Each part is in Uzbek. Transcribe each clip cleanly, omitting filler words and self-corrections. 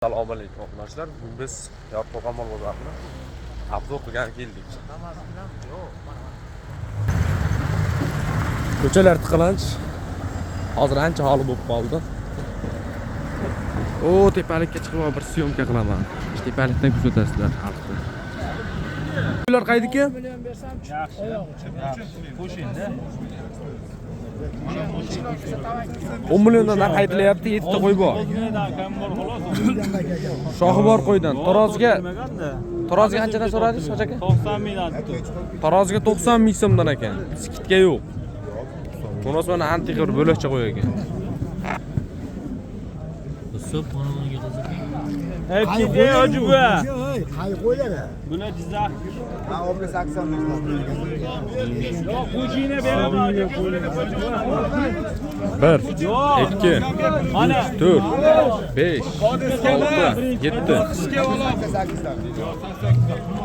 Assalomu alaykum arkadaşlar. Bugün biz Yorqo'g'on mol bozorini obzor qilgan keldik. Ko'chalar tiqilinch. Hozir ancha holi bo'lib qoldi. O tepalikka chiqib bir syomka qilaman. Tepalikdan ko'rsatasizlar xalqni. Ular qaydiki? 1 million bersam yaxshi. Qo'shingda. 10 milliondan narx aytilyapti, 7 ta qo'y bor. Shoxi bor qo'ydan. Taroziga qanchadan so'radingiz, hoji aka? 90 mingdan. Taroziga 90 ming so'mdan ekan. Skidga yo'q. Bunisi mana antiqa bir bo'lakcha qo'y ekan. Hisob qonuniga qiziq. Hepsi ojuba. Hay qo'ylar. Bular Jizzax. Ha, 80 ming. Yo'q, qo'shingni beraman. 1 2 Mana 4 5 6 7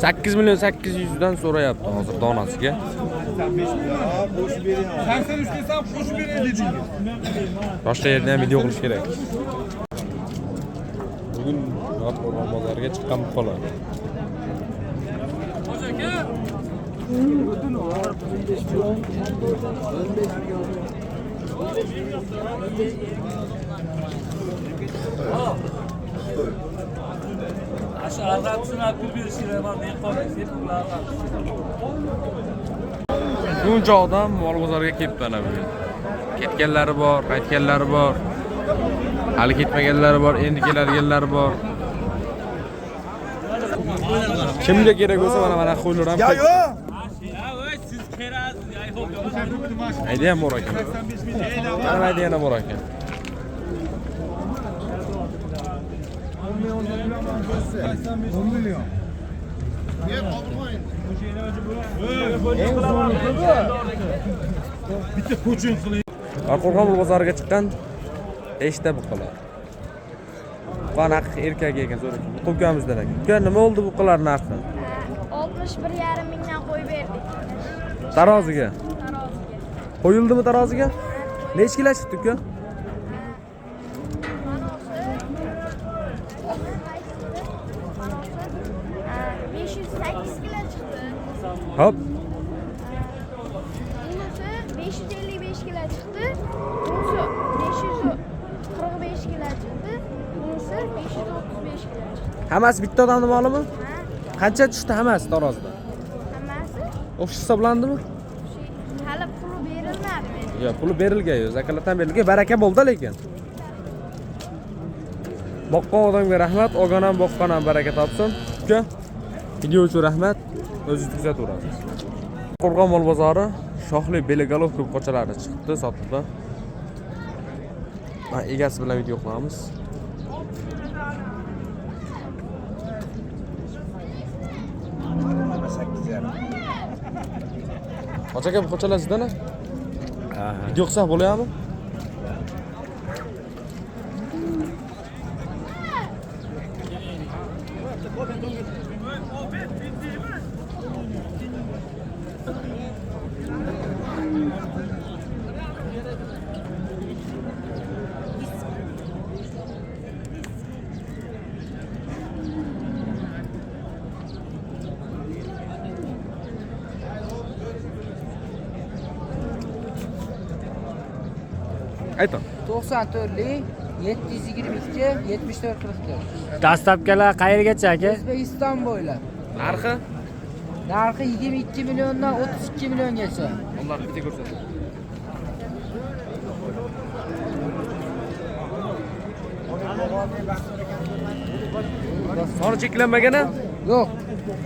8 million 800 dan so'rayapti hozir donasiga. Sen üstesen qo'shib beraylik. Boshqa yerda ham video qilish kerak. Bugun Yorqo'g'on bozoriga chiqqan buqalar. Buncha odam mol bozoriga kelibdi ana bugun. Ketganlari bor, qaytganlari bor. Hali ketmaganlari bor, endi keladiganlari bor. Kimga kerak bo'lsa mana qo'ylar ham. Yo'q. siz kerasiz. Ayda ham bor ekan. Mana ayda yana bor ekan. 10 milyon. Bitta ko'chin qiling. Yorqo'g'on bozoriga chiqqan 5 ta buqalar. Qana erkak ekan so'radim. Qo'ykamizdan ekan. Uka nima oldi buqalar narxi? 61,5 mingdan qo'yib berdik. Taroziga. Taroziga. Qo'yildimi taroziga? Necha kilo chiqdi uka? Manosi 508 kilo chiqdi. Hop. Bunisi 555 kilo chiqdi. Bunisi 545 kilo chiqdi. Bunisi 535 kilo chiqdi. Hammasi bitta odamning molimi? Qancha tushdi hammasi tarozida? Hammasi O'sha hisoblandimi? hali puli berilmadi. Yo'q, puli berilgan-yu, zakalatdan berilgan. Baraka bo'ldi lekin. Boqqan odamga rahmat, olgan ham boqqan ham baraka topsin. Uka, video uchun rahmat. O'zingiz kuzataverasiz. Qo'rg'on mol bozori shoxli belegolovka qo'chalari chiqdi, sotdi. Mana egasi bilan video qilamiz. Hoji aka, bu qo'chalar sizdan-a? Video qilsak bo'ladimi? Ayting. 94lik 722 74 44. Dastlabkilar qayergacha aka? O'zbekiston bo'ylab. Narxi? Narxi 22 milliondan 32 milliongacha. Onlar bitta ko'rsatdi. Soni cheklanmagan-a? Yo'q.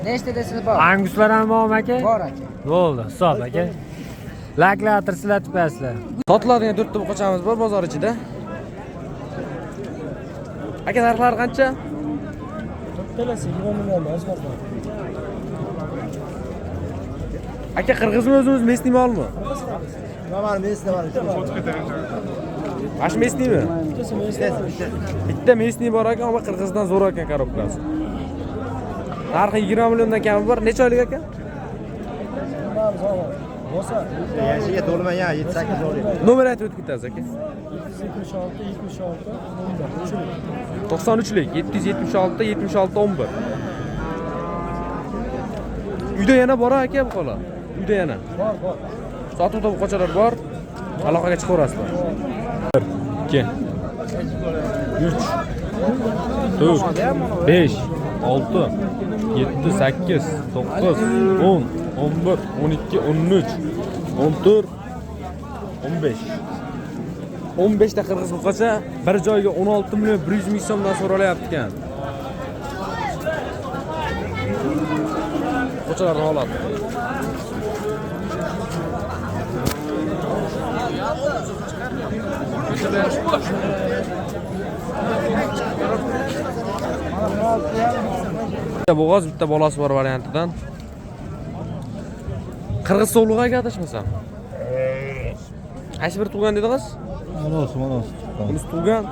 Nechta desa bor? Anguslar ham bormi aka? Bor aka. Bo'ldi, hisob aka. Laklar tirsilatib qo'yasizlar. Sotiladigan 4 ta buqachamiz bor bozor ichida. Aka, narxlari qancha? To'lasi 20 milliondan oshmas. Aka, qirg'izmi o'zimiz mesniy molmi? Nomar mesni bor. Ash mesniymi? Bitta mesniy bor ekan, ammo qirg'izdan zo'r ekan korobkasi. Narxi 20 milliondan kami bor. Necha oylik ekan? Yashiga to'lmagan 7-8 oylik. Nomer aytib o'tib ketasiz aka. 93'lik 776 76 11. Uyda yana bor aka bu qo'la. Uyda yana. Bor. Sotuvda bu qo'chalar bor. Aloqaga chiqaverasizlar. 2 3 4 5 6 7 8 9 10 11 12 13 14 15 15 ta qirg'iz buqacha bir joyga 16 million 100 ming so'mdan so'ralayapti ekan. Qo'chalar holati. Bo'g'oz bitta bolasi bor variantidan. Qirg'iz sovlig'iga adashmasam. Qaysi bir tug'gan dedingiz? Monos. Bunisi tug'gan.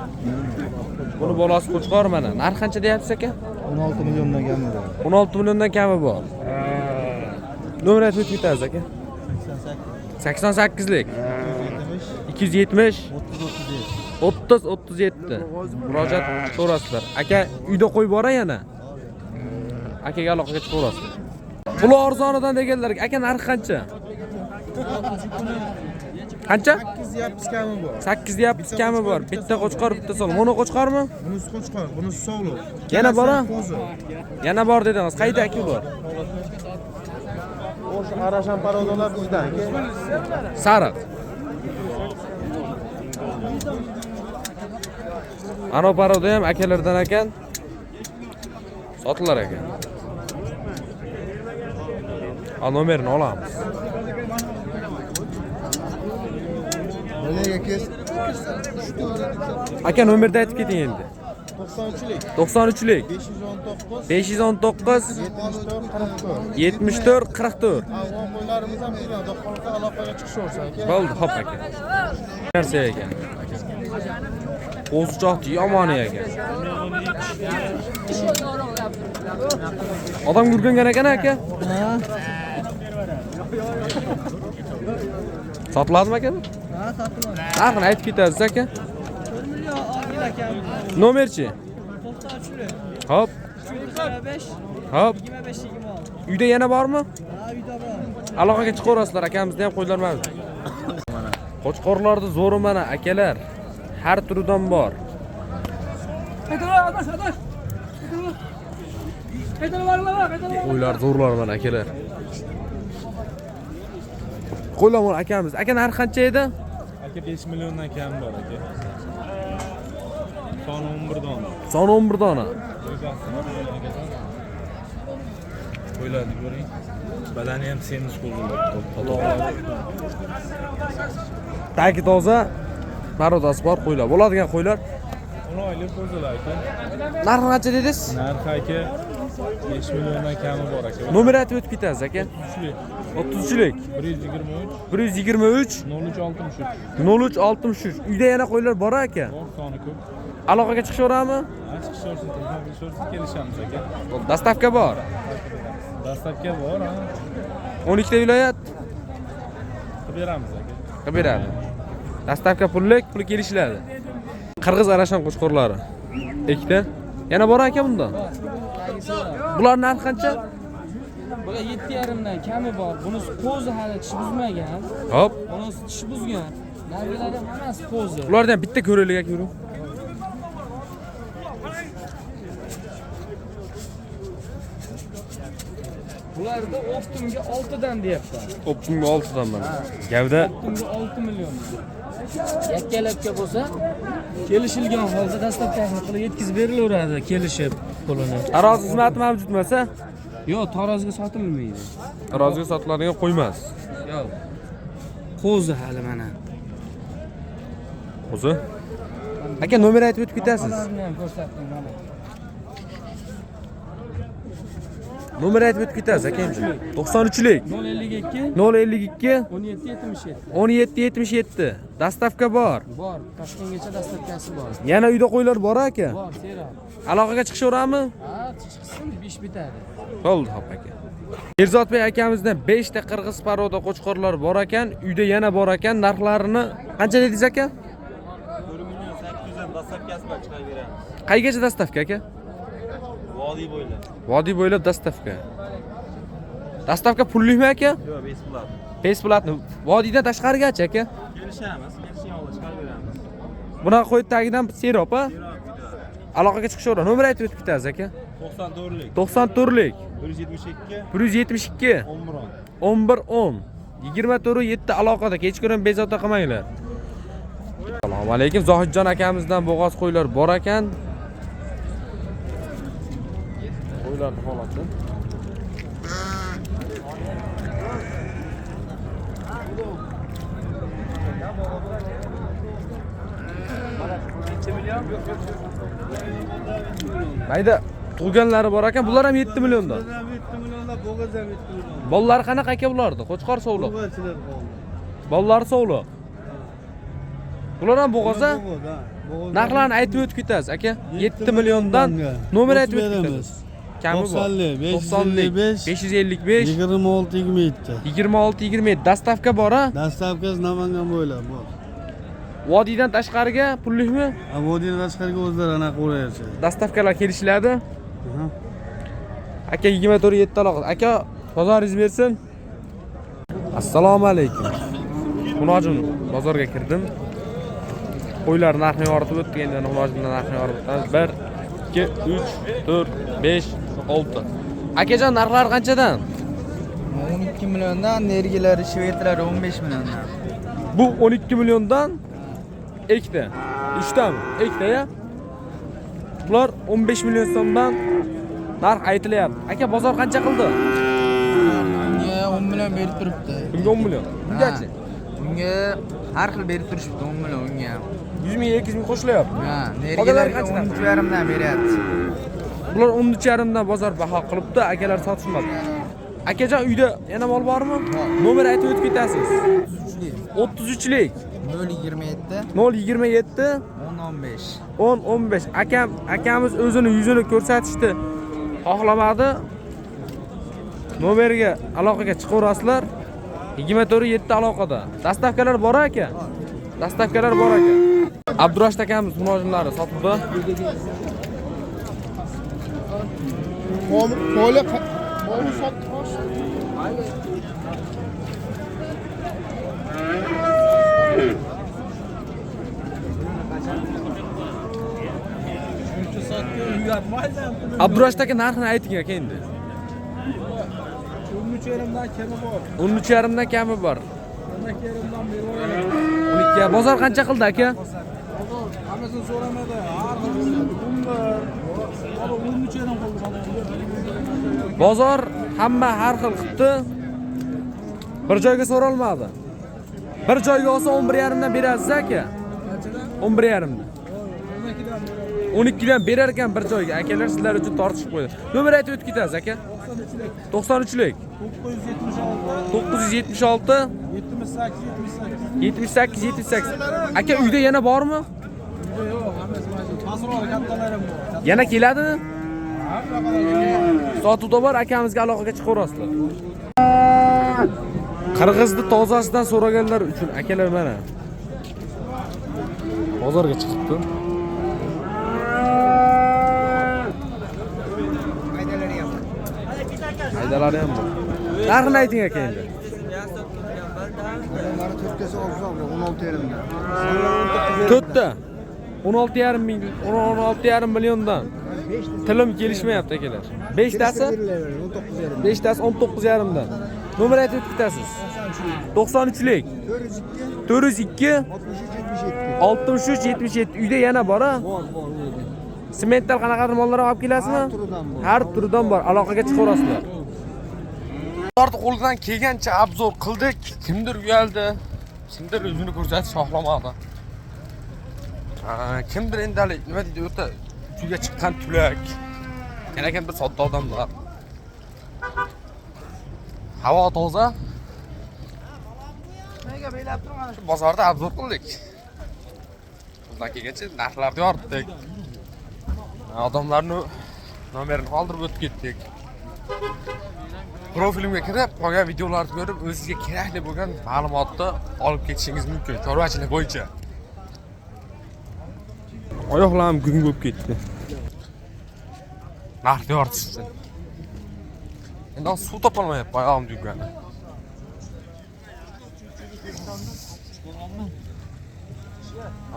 Buni bolasi qo'chqor mana. Narx qancha deyapsiz aka? 16 milliondan kami bor. 16 milliondan kami bor. Nomer aytib ketasiz aka. 88lik 270 30 37. Murojaat so'rasizlar. Aka uyda qo'yib bora yana. Akaga aloqaga chiqaverasizlar. Bular arzonidan deganlar. Aka narxi qancha? Qancha? 8 kami bor. 8 deyapsiz kami bor. Bitta qo'chqor, bitta sol. Mono qo'chqormi? Bunisi qo'chqor, bunisi sovliq. Yana bora? Yana bor dedingiz. Qayda aka bor? O'sha arashan parodalar bizdan. Sariq. Ana paroda ham akalardan ekan. Sotilar ekan. A nomerini olamiz. Nega kes? Aka nomerni aytib keting endi. 93lik 93lik 519 519 74 44. 74 44. Afg'on qo'ylarimiz ham beradi. Do'konga aloqaga chiqishaversa aka. Bo'ldi, hop aka. Narsa ekan. Qo'zchoqchi yomon ekan. Odam yurgan ekan aka. Sotiladimi aka? Ha, sotiladi. Narxini aytib ketasiz aka. 1 million olgin aka. Nomerchi? 93. Hop, 5 hop. 25 26. Uyda yana bormi? Ha, uyda bor. Aloqaga chiqaverasizlar, akamizni ham qo'ylar mavjud. Qo'chqorlarda zo'ri mana akalar. Har turidan bor. Qo'ylar zo'rlar mana akalar. Qo'ylar mana akamiz. Aka narxi qancha edi? Aka 5 milliondan kam bor aka. Soni 11 dona. Soni 11 dona. Qo'ylarni ko'ring. Badani ham semiz qo'yiladi. Tagi toza. Barodasi bor qo'ylar. Bo'ladigan qo'ylar. 10 oylik qo'zilar aka. Narxi qancha dedingiz? Narxi aka 5 milliondan kami bor aka. Nomer aytib o'tib ketasiz aka. 33lik 123 123 0363. 0363. Uyda yana qo'ylar bor aka. Bor soni ko'p. Aloqaga chiqishaveradimi? Chiqishorsin, telefon qilishorsin, kelishamiz aka. Dastavka bor. Dastlabki bor, ha. 12 ta viloyat Qilib beramiz aka. qilib beradi. Dastavka pullik, pul kelishiladi. Qirg'iz arashan qo'chqorlari. Ikkita. Yana bor aka bunda. Bular narxi qancha? Bular 7,5 dan kami bor. Bunisi qo'zi hali tish buzmagan. Hop. Bunisi tish buzgan. Nargilar ham hammasi qo'zi. Ulardan ham bitta ko'raylik aka, yuring. Bularda optimga 6 dan deyapti. Optimga 6 dan mana. Gavda Optimga 6 million. Yakkalabga bo'lsa, kelishilgan holda dastlabki puli yetkazib berilaveradi, kelishib pulini. tarozi xizmati mavjud bo'lsa, Yo'q, taroziga sotilmaydi. taroziga sotiladigan qo'ymas. Yo'q. Qo'zi hali mana. O'zi. Aka nomer aytib o'tib ketasiz. Ularni ham ko'rsatdim mana. Nomer aytib o'tib ketasiz aka. 93lik 052 052 1777. 1777. Dastavka bor. Bor, Toshkentgacha dastlabkasi bor. Yana uyda qo'ylar bor aka. Bor, sera. Aloqaga chiqishaveradimi? Ha, chiqsin, ish bitadi. Bo'ldi, hop aka. Erzodbek akamizdan 5 ta qirg'iz paroda qo'chqorlar bor ekan, uyda yana bor ekan. Narxlarini qancha dedingiz aka? 1 Dastavkasi bor, chiqarib beramiz. Qaygacha dastavka aka? Vodiy bo'ylab. Vodiy bo'ylab dastavka. Dastavka pullimi aka? Yo'q, besplat. Besplatni. Vodiydan tashqarigacha aka. Kelishamiz, kelishgan holda chiqarib beramiz. Bunaqa qo'yib tagidan serop a? Aloqaga chiqishaver. Nomer aytib o'tib bitasiz aka. 94lik, 94lik 172, 172 11. 1110 24/7 aloqada. Kechqurun bezovta qilmanglar. Assalomu alaykum. Zohidjon akamizdan bo'g'oz qo'ylar bor ekan. Qo'ylarning holati. Mayda tug'ganlari bor ekan. Bular ham 7 milliondan. 7 millionda bo'g'az ham 7 million. Bolalar qanaqa aka bulardi? Qo'chqor sovliq. Bo'g'azchilar qoldi. Bolalari sovliq. Bular ham bo'g'oza. Bo'g'az, ha. Bo'g'az. Narxlarni aytib o'tib ketasiz aka. 7 milliondan nomer aytib o'tib ketamiz. Kami bor. 555 555 26 27. 26 27 dastavka bor a? Dastavkasi Namangan bo'ylab bor. Vodiydan tashqariga pullikmi? Vodiydan tashqariga o'zlari anaqa qo'yarchi. Dastavkalar kelishiladi. Aka 24/7 aloqa. Aka bozoringiz bersin. Assalomu alaykum. Munojim bozorga kirdim. Qo'ylar narxini yoritib o'tdik. Endi Munojimdan narxini yoritib o'tamiz. 1 2 3 4 5 6. Akajon narxlar qanchadan? 12 milliondan, nergilari, shvetlari 15 milliondan. Bu 12 milliondan ekda. 3tami? Ekda ya. Bular 15 million so'mdan narx aytilyapti. Aka bozor qancha qildi? Unga 10 million berib turibdi. Bunga 10 million. Bungachi? Unga har xil berib turishibdi 10 million unga. 100 ming 200 ming qo'shilyapti. Ha, nergilarga 13,5 dan beryapti. Bular 13,5 dan bozor baho qilibdi, akalar sotishmadi. Akajon uyda yana mol bormi? Nomer aytib o'tib ketasiz. 33lik 027 027 10 15. 10 15. Akamiz o'zini yuzini ko'rsatishni xohlamadi. Nomeriga aloqaga chiqaverasizlar. 24/7 aloqada. Dastavkalar bor aka. Dastavkalar bor aka. Abdurash akamiz munojimlari sotibdi. Qo'li sotdi xo'sh. Abdurash aka narxini ayting aka endi. 13,5dan kami bor. 13,5 dan kami bor. 12,5dan berib 12. Bozor qancha qildi aka? Hammasini so'ramadi. Har xil bunlar. Hali 13,5dan qoldi. Bozor hamma har xil qildi. Bir joyga so'ralmadi. Bir joyga olsa 11,5 dan berasiz aka. 11,5 dan. 12 dan berar ekan bir joyga. Akalar sizlar uchun tortishib qo'ydi. Nomer aytib o'tib ketasiz aka. 93lik 976 78 78. Aka uyda yana bormi? Yana keladimi? Sotuvda bor, akamizga aloqaga chiqaverasizlar. Qirg'izni tozasidan so'raganlar uchun akalar mana bozorga chiqibdi. Haydalari ham bor. Narxini ayting aka endi. Bunları Türkiye'si olsa 16,5dan. To'rtta 16,5 ming 16,5 milliondan. Tilim kelishmayapti akalar. 5tasi 5tasi 19,5 dan. Nomer aytib ketasiz. 93lik 402 63 77. Uyda yana bor a? Bor. Sementlar qanaqadir mollar olib kelasizmi? Har turidan bor. Aloqaga chiqaverasizlar. Ortiq qo'ldan kelgancha obzor qildik. Kimdir uyaldi, kimdir o'zini ko'rsatish xohlamadi. Kimdir endi nima deydi, o'ta uyga chiqqan tulak. Yana kimdir sodda odamlar. Havo toza. Nega beylab turman? Bozorda obzor qildik. Bundan kelgancha narxlarni yoritdik. Odamlarni nomerini qoldirib o'tib ketdik. Profilimga kirib, qolgan videolarni ko'rib, o'zingizga kerakli bo'lgan ma'lumotni olib ketishingiz mumkin, chorvachilik bo'yicha. Oyoqlarim gung bo'lib ketdi. Narxni ortishsin. Endi suv topolmayapman, oyog'im yugani.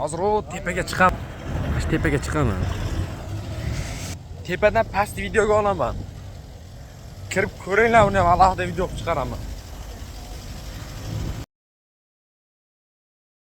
Hozir o tepaga chiqaman. Tepaga chiqaman. Tepadan past videoga olaman. Kirib ko'ringlar, uni alohida video chiqaraman.